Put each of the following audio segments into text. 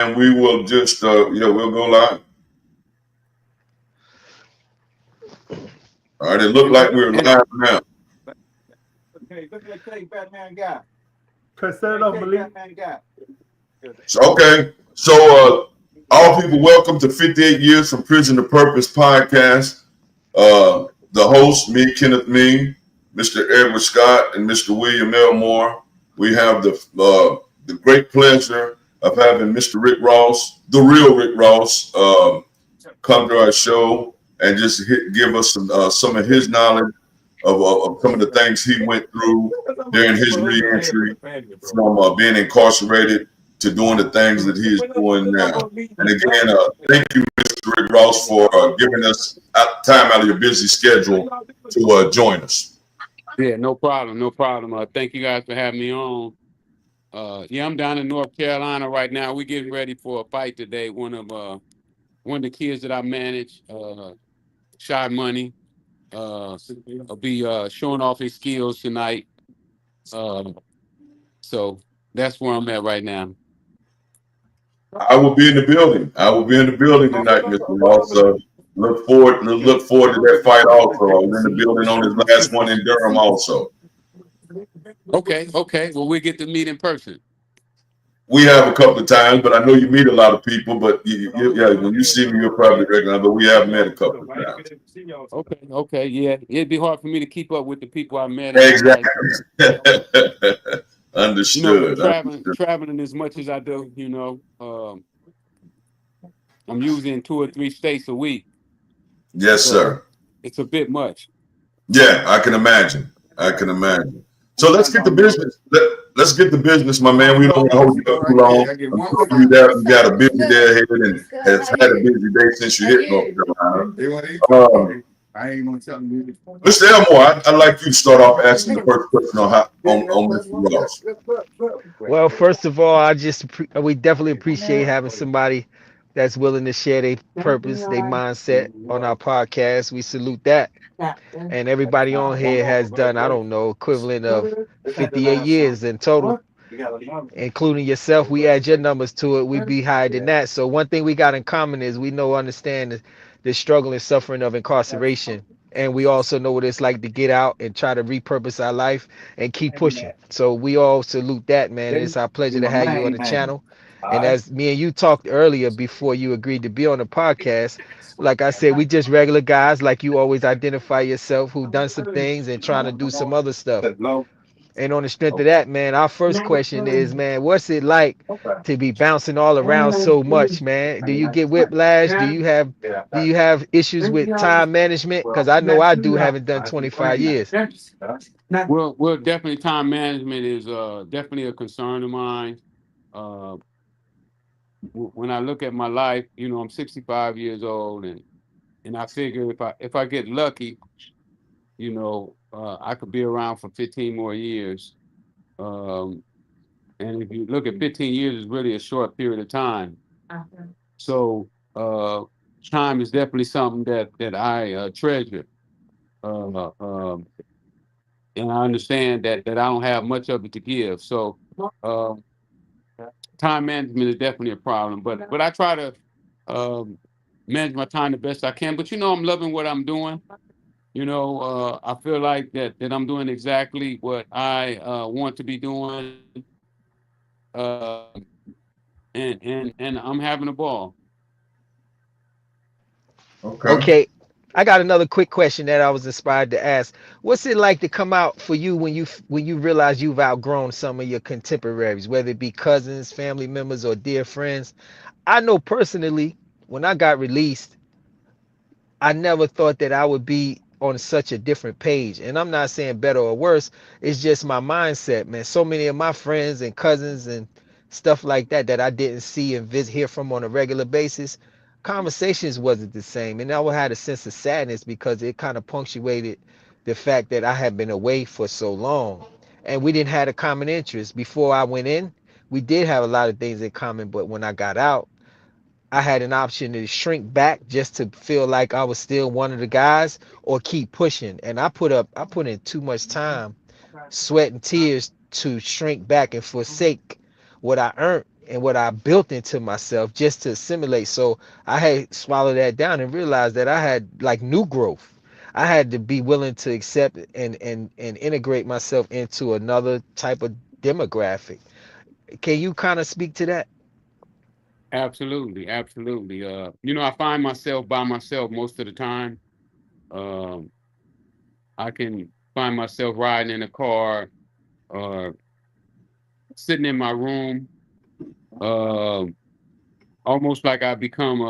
and we will just, we'll go live. All right, it looked like we're And live now. Okay, look at that Batman guy. Set it up, Malik. Batman guy. So, okay, so all people, welcome to 58 Years from Prison to Purpose podcast. The host, me, Kenneth Mean, Mr. Edward Scott, and Mr. William Elmore. We have the great pleasure of having Mr. Rick Ross, the real Rick Ross, come to our show and just give us some of his knowledge of some of the things he went through during his reentry from being incarcerated to doing the things that he is doing now. And again, thank you, Mr. Rick Ross, for giving us time out of your busy schedule to join us. yeah, no problem, no problem. Thank you guys for having me on. Yeah, I'm down in North Carolina right now. We're getting ready for a fight today. One of the kids that I manage, Shy Money, will be showing off his skills tonight. Uh, so that's where I'm at right now. I will be in the building. I will be in the building tonight, Mr. Ross. Look forward to that fight also. I was in the building on his last one in Durham also. Okay. Well, we get to meet in person. We have a couple of times, but I know you meet a lot of people. But when you see me, you'll probably recognize. But we have met a couple of times. Okay, yeah. It'd be hard for me to keep up with the people I met. Exactly. You know, Understood. traveling as much as I do. I'm usually in 2 or 3 states a week. Yes, So sir. it's a bit much. Yeah, I can imagine. So let's get the business. Let's get the business, my man. We don't want to hold you up too long. I'm sure you got a busy day ahead and has had a busy day since you hit North Carolina. I ain't gonna tell you. Mr. Elmore, I'd like you to start off asking the first question on Mr. Ross. Well, first of all, we definitely appreciate having somebody that's willing to share their purpose, their mindset on our podcast. We salute that. And everybody on here has done, I don't know, equivalent of 58 years in total, including yourself. We add your numbers to it, we'd be higher than that. So one thing we got in common is we understand the struggle and suffering of incarceration. And we also know what it's like to get out and try to repurpose our life and keep pushing. So we all salute that, man. It's our pleasure to have you on the channel. And as me and you talked earlier before you agreed to be on the podcast, like I said, we just regular guys, like you always identify yourself, who done some things and trying to do some other stuff. And on the strength of that, man, our first question is, man, what's it like to be bouncing all around so much, man? Do you get whiplash? Do you have issues with time management? Because I know I do, having done 25 years. Well, definitely time management is definitely a concern of mine. Uh, when I look at my life, I'm 65 years old, and I figure if I get lucky, I could be around for 15 more years. Um, and if you look at 15 years, is really a short period of time. So time is definitely something that I treasure. Uh, um, and I understand that I don't have much of it to give. So uh, time management is definitely a problem. But I try to um, manage my time the best I can. But I'm loving what I'm doing. I feel like that I'm doing exactly what I want to be doing, uh, and I'm having a ball. Okay. Okay, I got another quick question that I was inspired to ask. What's it like to come out for you when you realize you've outgrown some of your contemporaries, whether it be cousins, family members, or dear friends? I know personally, when I got released, I never thought that I would be on such a different page. And I'm not saying better or worse. It's just my mindset, man. So many of my friends and cousins and stuff like that I didn't see and hear from on a regular basis. Conversations wasn't the same. And I would have a sense of sadness because it kind of punctuated the fact that I had been away for so long. And we didn't have a common interest. Before I went in, we did have a lot of things in common. But when I got out, I had an option to shrink back just to feel like I was still one of the guys or keep pushing. And I put in too much time, sweat and tears to shrink back and forsake what I earned and what I built into myself just to assimilate. So I had swallowed that down and realized that I had like new growth. I had to be willing to accept and integrate myself into another type of demographic. Can you kind of speak to that? Absolutely, absolutely. I find myself by myself most of the time. Um, I can find myself riding in a car or sitting in my room, uh, almost like I become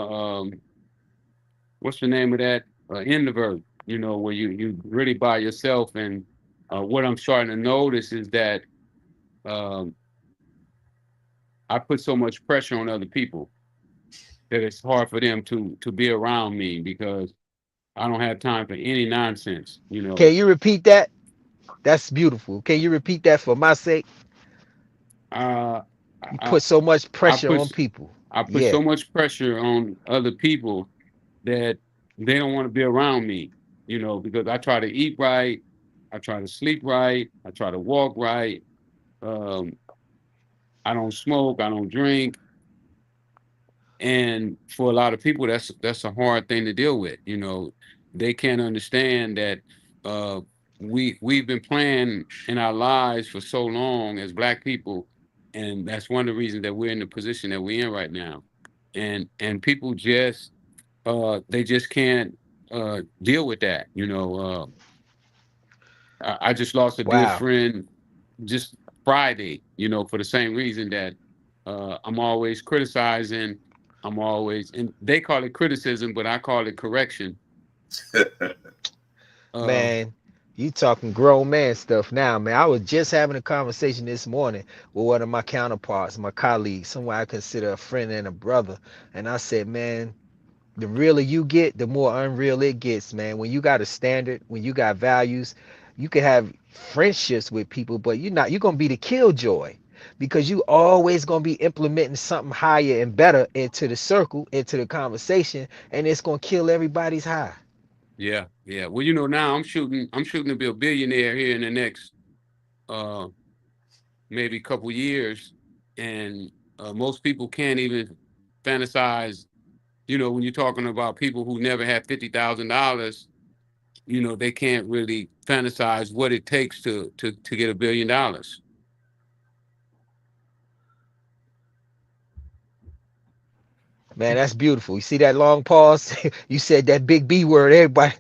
what's the name of that? Introvert. Where you really by yourself. And what I'm starting to notice is that um, I put so much pressure on other people that it's hard for them to be around me because I don't have time for any nonsense. Can you repeat that? That's beautiful. Can you repeat that for my sake? Uh, You I put so much I pressure on put people. I put Yeah. so much pressure on other people that they don't want to be around me. Because I try to eat right, I try to sleep right, I try to walk right. Um, I don't smoke, I don't drink, and for a lot of people, that's a hard thing to deal with. They can't understand that uh, we've been playing in our lives for so long as Black people, and that's one of the reasons that we're in the position that we're in right now. And people just they just can't deal with that. I just lost a dear Wow. friend just Friday, for the same reason that I'm always criticizing. I'm always, and they call it criticism, but I call it correction. Uh, Man, you talking grown man stuff now, man. I was just having a conversation this morning with one of my counterparts, my colleagues, someone I consider a friend and a brother. And I said, man, the realer you get, the more unreal it gets, man. When you got a standard, when you got values, you can have friendships with people, but you're gonna be the killjoy because you always gonna be implementing something higher and better into the circle, into the conversation, and it's gonna kill everybody's high. yeah, yeah. Well, now I'm shooting to be a billionaire here in the next uh, maybe couple years, and most people can't even fantasize. When you're talking about people who never had $50,000, they can't really fantasize what it takes to get $1 billion. Man, that's beautiful. You see that long pause? You said that big B word, everybody.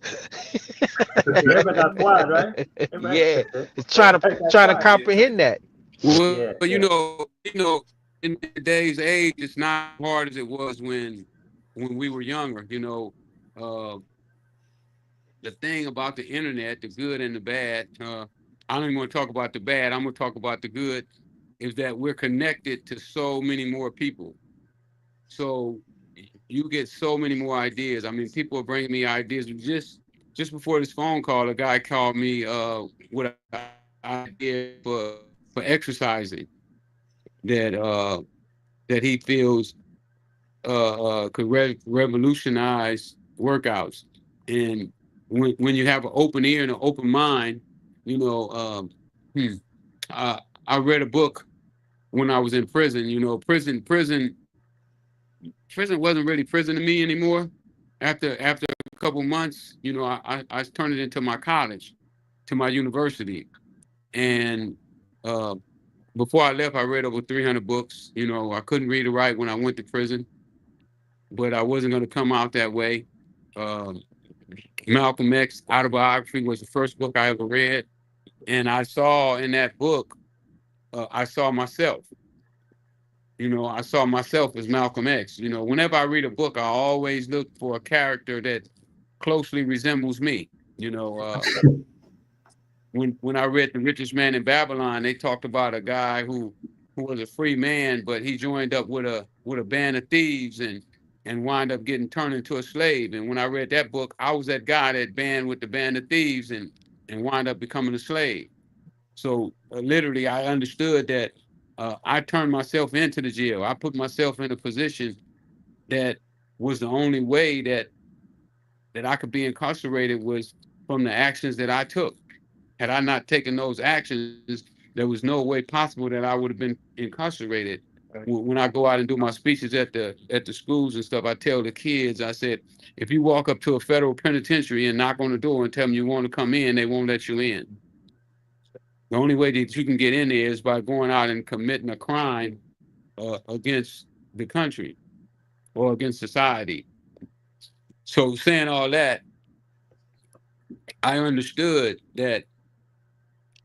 Everybody got quiet, right? Everybody, Yeah, it's everybody got trying to quiet. comprehend that. Well, Yeah, yeah. in today's age, it's not as hard as it was when we were younger. The thing about the internet, the good and the bad. I don't even want to talk about the bad. I'm gonna talk about the good. Is that we're connected to so many more people. So you get so many more ideas. I mean, people are bringing me ideas. Just before this phone call, a guy called me with an idea for exercising that that he feels could revolutionize workouts. And when you have an open ear and an open mind, you know, hmm, I read a book when I was in prison. Prison wasn't really prison to me anymore. After a couple months, I turned it into my college, to my university. And uh, before I left, I read over 300 books. I couldn't read or write when I went to prison, but I wasn't going to come out that way. Um, Malcolm X autobiography was the first book I ever read, and I saw in that book, I saw myself. I saw myself as Malcolm X. Whenever I read a book, I always look for a character that closely resembles me. When I read The Richest Man in Babylon, they talked about a guy who was a free man, but he joined up with a band of thieves and wind up getting turned into a slave. And when I read that book, I was that guy that band with the band of thieves and wind up becoming a slave. So literally, I understood that I turned myself into the jail. I put myself in a position that was the only way that I could be incarcerated was from the actions that I took. Had I not taken those actions, there was no way possible that I would have been incarcerated. when I go out and do my speeches at the schools and stuff, I tell the kids, I said, if you walk up to a federal penitentiary and knock on the door and tell them you want to come in, they won't let you in. The only way that you can get in there is by going out and committing a crime against the country or against society. So saying all that, I understood that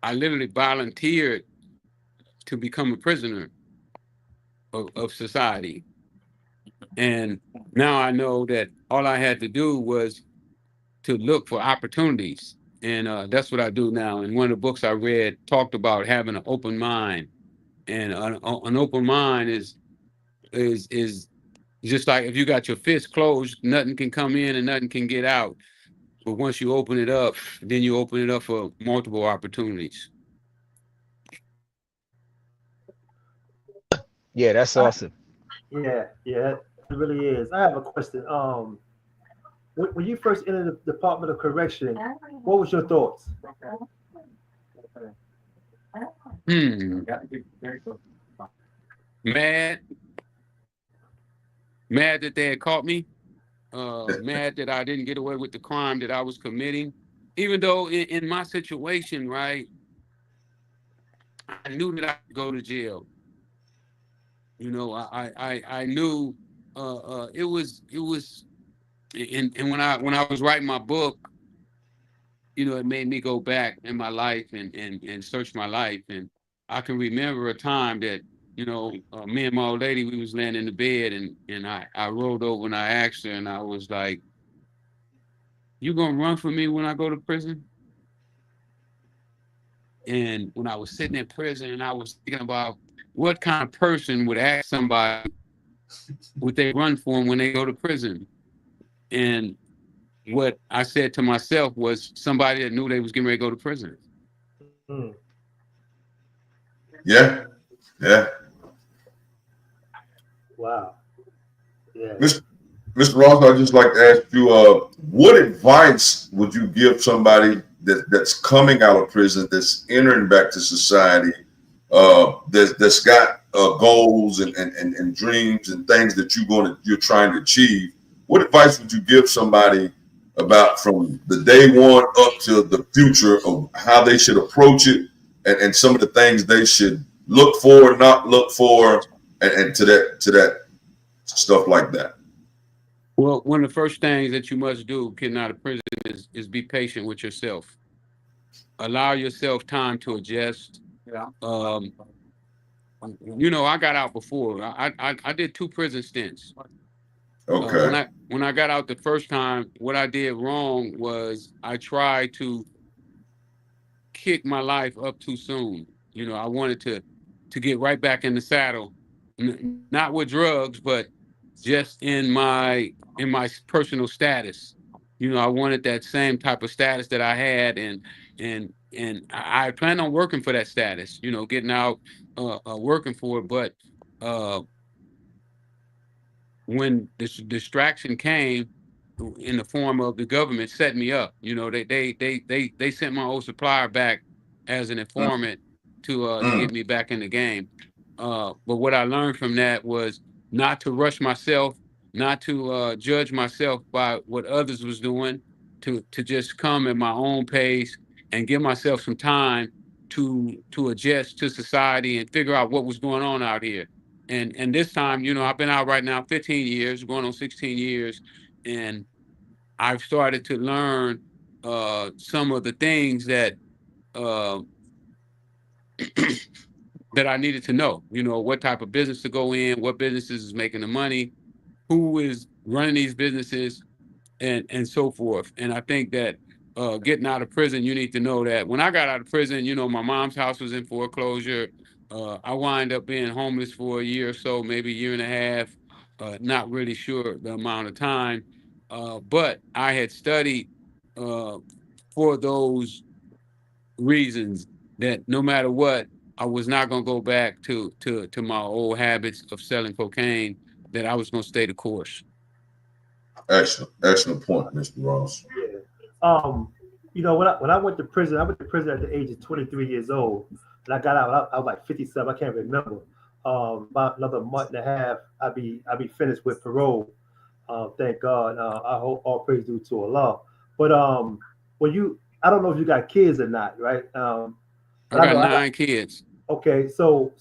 I literally volunteered to become a prisoner of society. And now I know that all I had to do was to look for opportunities. And that's what I do now. And one of the books I read talked about having an open mind. And an open mind is just like if you got your fist closed, nothing can come in and nothing can get out. But once you open it up, then you open it up for multiple opportunities. Yeah, that's awesome. Yeah, it really is. I have a question. When you first entered the Department of Correction, what was your thoughts? Mad that they had caught me. Mad that I didn't get away with the crime that I was committing. Even though in my situation, right, I knew that I could go to jail. You know, I knew it was and when I was writing my book, you know, it made me go back in my life and search my life. And I can remember a time that, you know, me and my old lady, we was laying in the bed and I rolled over and I asked her and I was like, you gonna run for me when I go to prison? And when I was sitting in prison and I was thinking about what kind of person would ask somebody, would they run for them when they go to prison? And what I said to myself was somebody that knew they was getting ready to go to prison. Yeah. Wow. Yeah. Mr. Ross, I'd just like to ask you, what advice would you give somebody that's coming out of prison, that's entering back to society, that's got goals and dreams and things that you're trying to achieve? What advice would you give somebody about from the day one up to the future of how they should approach it and some of the things they should look for, not look for, and to that stuff like that? Well, one of the first things that you must do getting out of prison is be patient with yourself. Allow yourself time to adjust. Yeah. You know, I got out before. I did 2 prison stints. Okay. When I got out the first time, what I did wrong was I tried to kick my life up too soon. You know, I wanted to get right back in the saddle, not with drugs, but just in my personal status. You know, I wanted that same type of status that I had, and I planned on working for that status. You know, getting out, working for it, but when this distraction came in the form of the government setting me up, you know, they sent my old supplier back as an informant to get me back in the game. But what I learned from that was not to rush myself, not to judge myself by what others was doing, to just come at my own pace and give myself some time to adjust to society and figure out what was going on out here. And this time, you know, I've been out right now 15 years, going on 16 years, and I've started to learn some of the things that uh, that I needed to know. You know, what type of business to go in, what businesses is making the money, who is running these businesses, and so forth. And I think that getting out of prison, you need to know that when I got out of prison, you know, my mom's house was in foreclosure. I wind up being homeless for a year or so, maybe a year and a half, not really sure the amount of time. But I had studied for those reasons that no matter what, I was not going to go back to my old habits of selling cocaine, that I was going to stay the course. Excellent point, Mr. Ross. Yeah. You know, when I went to prison at the age of 23 years old, and I got out. I was like 57. I can't remember. About another month and a half, I'll be finished with parole. Thank God. I hope all praise due to Allah. But when you, I don't know if you got kids or not, right? I But I got know I got. 9 kids. Okay, so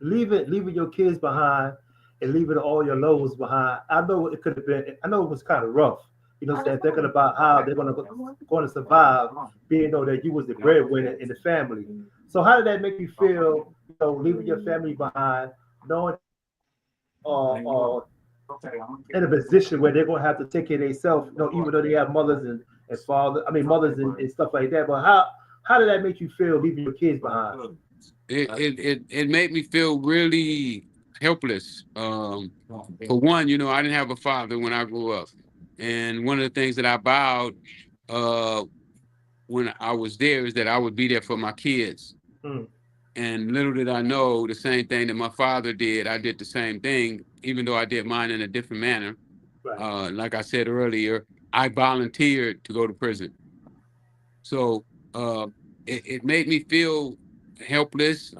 leaving your kids behind and leaving all your loads behind. I know it could have been. I know it was kind of rough. Saying thinking about how they're going to survive, being though that you was the breadwinner in the family. So how did that make you feel? Leaving your family behind, knowing or in a position where they're going to have to take care of themselves. Even though they have mothers and father, I mean mothers and stuff like that. But how did that make you feel leaving your kids behind? It made me feel really helpless. For one, I didn't have a father when I grew up, and one of the things that I vowed uh, when I was there is that I would be there for my kids. Mm. And little did I know, the same thing that my father did, I did the same thing, even though I did mine in a different manner. Right. Like I said earlier, I volunteered to go to prison. So it made me feel helpless,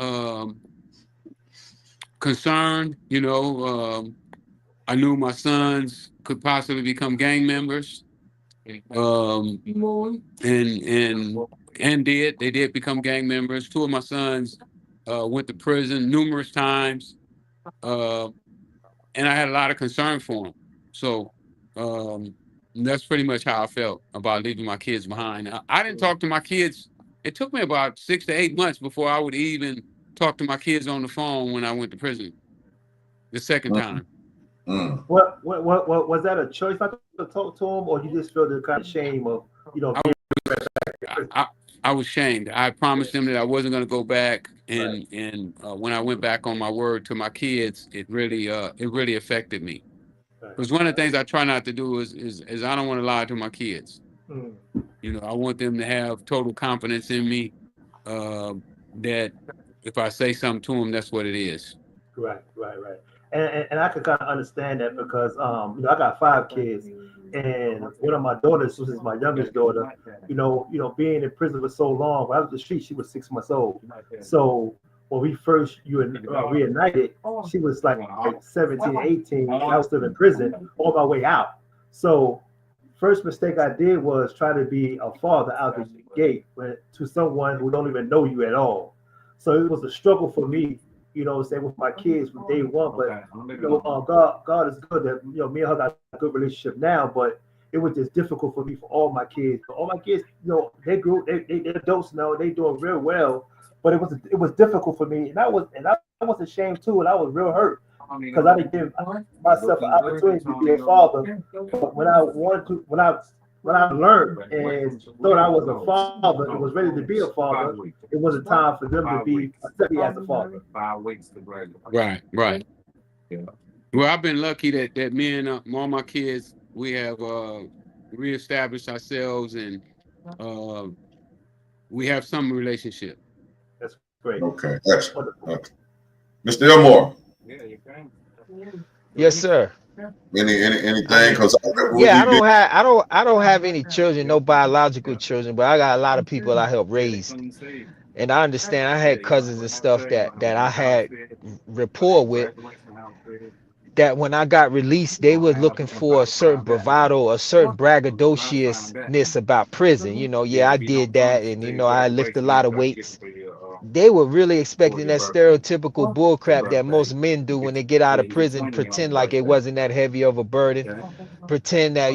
concerned. I knew my sons could possibly become gang members, and they did become gang members. Two of my sons went to prison numerous times, uh, and I had a lot of concern for them. So that's pretty much how I felt about leaving my kids behind. I didn't talk to my kids. It took me about 6 to 8 months before I would even talk to my kids on the phone when I went to prison the second Mm, time. mm. What was that a choice not to talk to them, or you just feel the kind of shame of I being I, I was shamed. I promised them that I wasn't going to go back, right? and when I went back on my word to my kids, it really affected me. Right. Because one of the things I try not to do is I don't want to lie to my kids. Mm. I want them to have total confidence in me. Uh, that if I say something to them, that's what it is. Right. And I can kind of understand that because I got 5 kids, and one of my daughters, which is my youngest daughter, being in prison for so long. When I was in the street, she was 6 months old. So when we first reunited, she was like 17, 18, and I was still in prison on my way out. So first mistake I did was try to be a father out the gate to someone who don't even know you at all. So it was a struggle for me, say with my kids from day one. But God is good that me and her got a good relationship now. But it was just difficult for me for all my kids. But all my kids, they grew, they're adults now. They doing real well. But it was difficult for me, and I was ashamed too, and I was real hurt because I didn't give myself an opportunity to be a father. But when I wanted to, when I learned and thought I was a father and was ready to be a father, it wasn't time for them to be accept me as a father. Right. Well, I've been lucky that me and all my kids, we have reestablished ourselves, and uh, we have some relationship. That's great. Okay, excellent. Wonderful. Okay. Mr. Elmore, Yes, sir. anything? I Because Yeah, we did. I don't have any children, no biological children, but I got a lot of people I helped raise. And I understand I had cousins and stuff that I had rapport with, that when I got released, they were looking for a certain bravado, a certain braggadociousness about prison. Yeah, I did that, and I lifted a lot of weights. They were really expecting that stereotypical bullcrap that most men do when they get out of prison, pretend like it wasn't that heavy of a burden, pretend that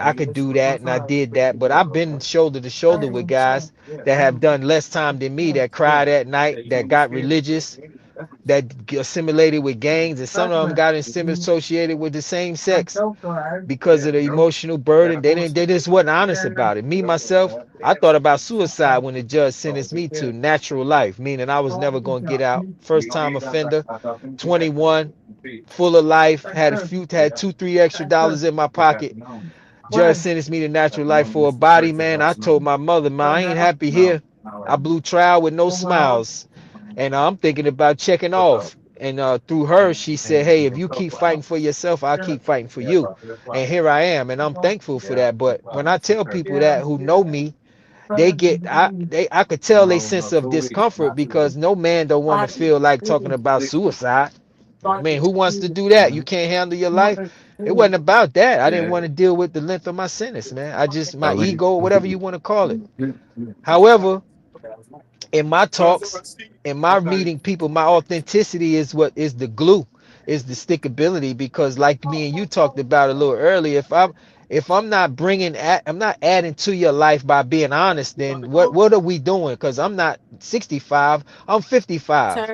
I could do that and I did that. But I've been shoulder to shoulder with guys that have done less time than me, that cried at night, that got religious, that assimilated with gangs, and some of them got associated with the same sex because of the emotional burden. They just wasn't honest about it. Me myself, I thought about suicide when the judge sentenced me to natural life, meaning I was never going to get out. First time offender, 21, full of life, had 2, 3 extra dollars in my pocket. Judge sentenced me to natural life for a body, man. I told my mother, man, I ain't happy here. I blew trial with no smiles, and I'm thinking about checking off. And through her, she said, hey, if you keep fighting for yourself, I'll keep fighting for you. And here I am, and I'm thankful for that. But when I tell people that who know me, I could tell they sense of discomfort because no man don't want to feel like talking about suicide. I mean, who wants to do that? You can't handle your life. It wasn't about that. I didn't want to deal with the length of my sentence, man. I just my ego, whatever you want to call it. However, in my talks, in my meeting people, my authenticity is what is the glue, is the stickability. Because like me and you talked about a little earlier, if I'm not I'm not adding to your life by being honest, then what are we doing? Because I'm not 65, I'm 55,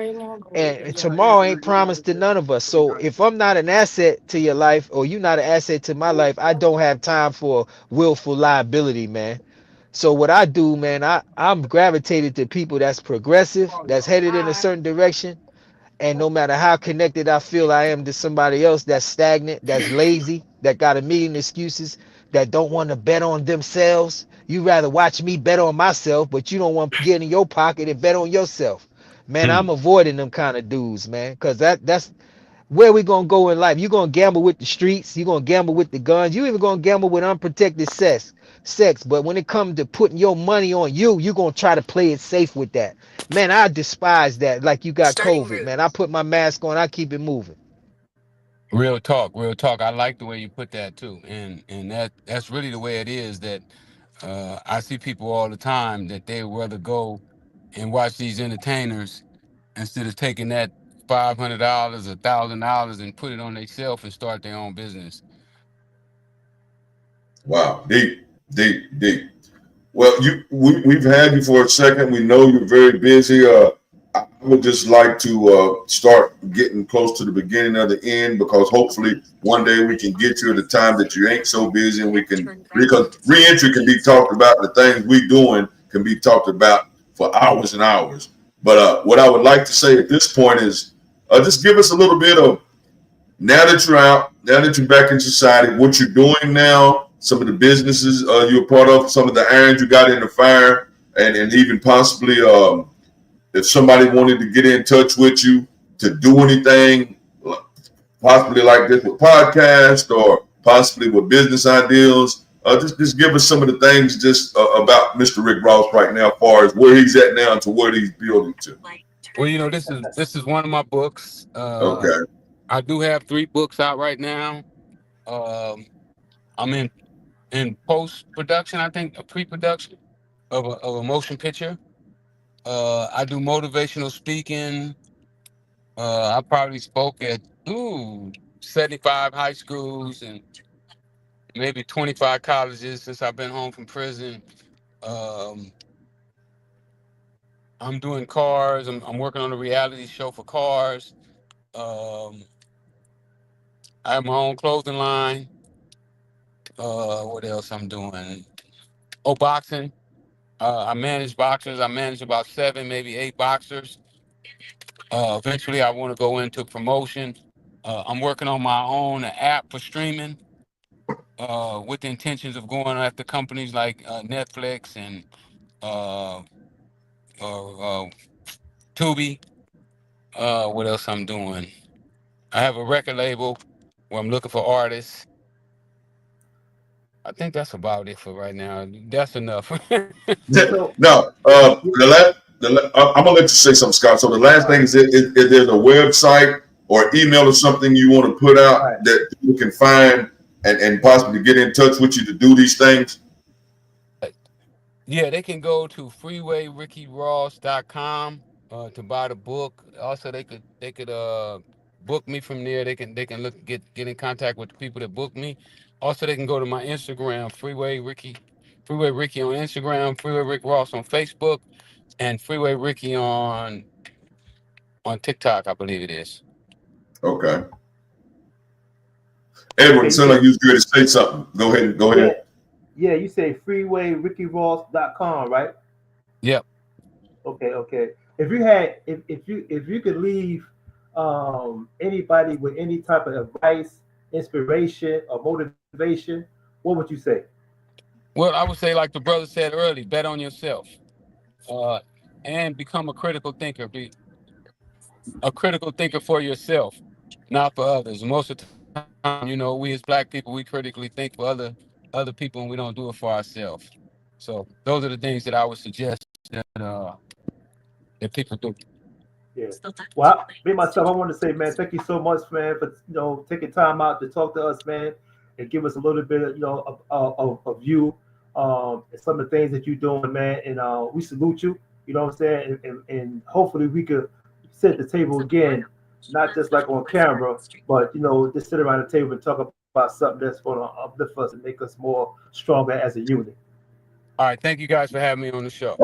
and tomorrow ain't promised to none of us. So if I'm not an asset to your life, or you not an asset to my life, I don't have time for willful liability, man. So what I do, man, I'm gravitated to people that's progressive, that's headed in a certain direction. And no matter how connected I feel I am to somebody else that's stagnant, that's lazy, that got a million excuses, that don't want to bet on themselves, you rather watch me bet on myself, but you don't want to get in your pocket and bet on yourself. Man, I'm avoiding them kind of dudes, man, because that's where we gonna go in life. You gonna gamble with the streets, you gonna gamble with the guns, you even gonna gamble with unprotected sex. But when it comes to putting your money on you, you gonna try to play it safe with that. Man, I despise that. Like you got COVID, man. I put my mask on, I keep it moving. Real talk, real talk. I like the way you put that too, and that's really the way it is. That I see people all the time that they rather go and watch these entertainers instead of taking that $500, $1,000, and put it on themselves and start their own business. Wow, deep, deep, deep. Well, we've had you for a second. We know you're very busy. I would just like to start getting close to the beginning of the end, because hopefully one day we can get you at a time that you ain't so busy, and we can, because reentry can be talked about. The things we doing can be talked about for hours and hours. But what I would like to say at this point is just give us a little bit of, now that you're out, now that you're back in society, what you're doing now, some of the businesses you're part of, some of the irons you got in the fire, and even possibly if somebody wanted to get in touch with you to do anything, possibly like this with podcast, or possibly with business ideas, just give us some of the things just about Mr. Rick Ross right now, as far as where he's at now and to where he's building to. Well, this is one of my books. Okay. I do have 3 books out right now. Um, I'm in post production, I think, a pre-production of a motion picture. I do motivational speaking. I probably spoke at 75 high schools and maybe 25 colleges since I've been home from prison. Um, I'm doing cars. I'm working on a reality show for cars. Um, I have my own clothing line. What else I'm doing? Oh, boxing. I manage boxers. I manage about 7, maybe 8 boxers. Eventually, I want to go into promotion. I'm working on my own app for streaming, with the intentions of going after companies like Netflix and uh, uh, Tubi. What else I'm doing? I have a record label where I'm looking for artists. I think that's about it for right now. That's enough. So, No, I'm gonna let you say something, Scott. So the last thing is there's a website or email or something you want to put all out right. that people can find and possibly get in touch with you to do these things? Yeah, they can go to freewayRickyRoss.com to buy the book. Also, they could book me from there. They can get in contact with the people that book me. Also, they can go to my Instagram, Freeway Ricky on Instagram, Freeway Rick Ross on Facebook, and Freeway Ricky on TikTok, I believe it is. Okay. Edward, Okay, it you sounded said, like you was going to say something. Go ahead. Go yeah, ahead. yeah, you say freewayRickyRoss.com, right? Yep. Okay, okay. If you could leave anybody with any type of advice, inspiration, or motivation, what would you say? Well, I would say, like the brother said earlier, bet on yourself, uh, and become a critical thinker. Be a critical thinker for yourself, not for others. Most of the time, we as black people, we critically think for other people, and we don't do it for ourselves. So those are the things that I would suggest that people do. Yeah. Well, me myself, I want to say, man, thank you so much, man, for taking time out to talk to us, man, and give us a little bit of of you, and some of the things that you're doing, man. And we salute you. You know what I'm saying? And hopefully we could sit at the table again, not just like on camera, but just sit around the table and talk about something that's going to uplift us and make us more stronger as a unit. All right, thank you guys for having me on the show.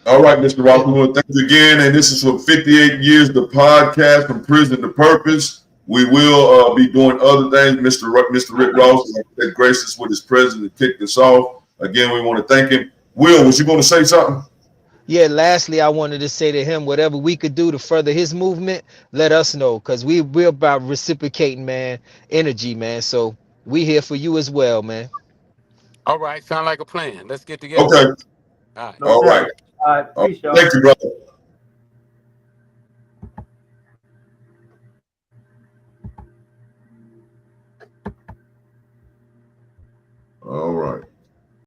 All right, Mr. Ross. We want to thank you again. And this is for 58 years, the podcast from prison to purpose. We will be doing other things. Mr. Rick Ross that graced us with his presence to kick this off. Again, we want to thank him. Will, was you going to say something? Yeah, lastly, I wanted to say to him, whatever we could do to further his movement, let us know, because we're about reciprocating, man, energy, man. So we here for you as well, man. All right, sound like a plan. Let's get together. Okay. All right. No All doubt. right. All right, peace, y'all. Thank you, brother. All right.